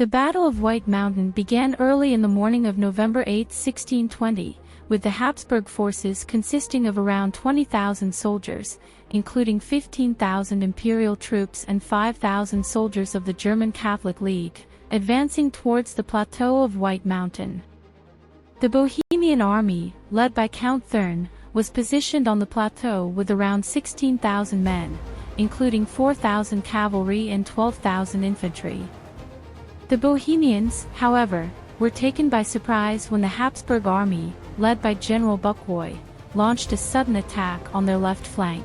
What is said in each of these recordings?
The Battle of White Mountain began early in the morning of November 8, 1620, with the Habsburg forces consisting of around 20,000 soldiers, including 15,000 imperial troops and 5,000 soldiers of the German Catholic League, advancing towards the plateau of White Mountain. The Bohemian army, led by Count Thurn, was positioned on the plateau with around 16,000 men, including 4,000 cavalry and 12,000 infantry. The Bohemians, however, were taken by surprise when the Habsburg army, led by General Buckroy, launched a sudden attack on their left flank.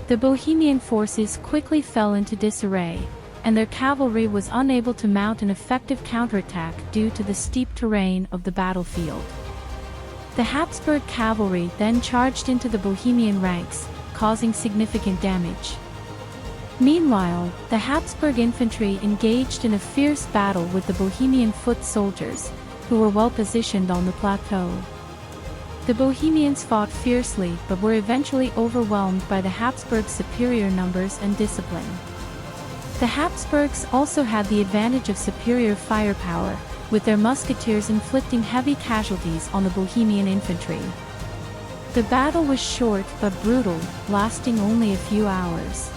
The Bohemian forces quickly fell into disarray, and their cavalry was unable to mount an effective counterattack due to the steep terrain of the battlefield. The Habsburg cavalry then charged into the Bohemian ranks, causing significant damage. Meanwhile, the Habsburg infantry engaged in a fierce battle with the Bohemian foot soldiers, who were well positioned on the plateau. The Bohemians fought fiercely but were eventually overwhelmed by the Habsburgs' superior numbers and discipline. The Habsburgs also had the advantage of superior firepower, with their musketeers inflicting heavy casualties on the Bohemian infantry. The battle was short but brutal, lasting only a few hours.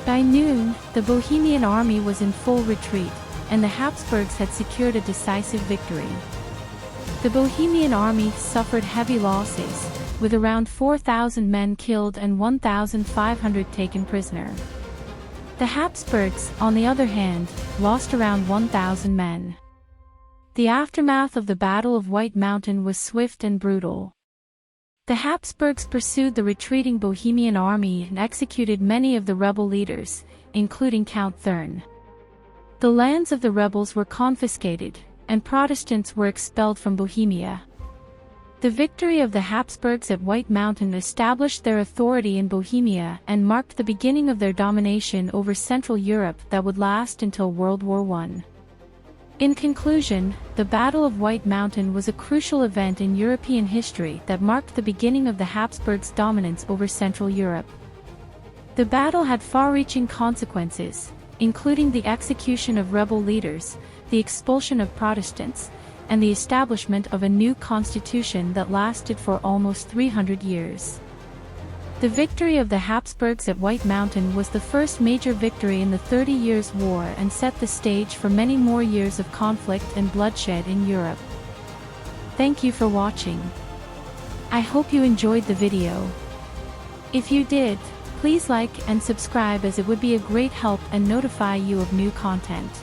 By noon, the Bohemian army was in full retreat, and the Habsburgs had secured a decisive victory. The Bohemian army suffered heavy losses, with around 4,000 men killed and 1,500 taken prisoner. The Habsburgs, on the other hand, lost around 1,000 men. The aftermath of the Battle of White Mountain was swift and brutal. The Habsburgs pursued the retreating Bohemian army and executed many of the rebel leaders, including Count Thurn. The lands of the rebels were confiscated, and Protestants were expelled from Bohemia. The victory of the Habsburgs at White Mountain established their authority in Bohemia and marked the beginning of their domination over Central Europe that would last until World War I. In conclusion, the Battle of White Mountain was a crucial event in European history that marked the beginning of the Habsburgs' dominance over Central Europe. The battle had far-reaching consequences, including the execution of rebel leaders, the expulsion of Protestants, and the establishment of a new constitution that lasted for almost 300 years. The victory of the Habsburgs at White Mountain was the first major victory in the 30 Years' War and set the stage for many more years of conflict and bloodshed in Europe. Thank you for watching. I hope you enjoyed the video. If you did, please like and subscribe, as it would be a great help and notify you of new content.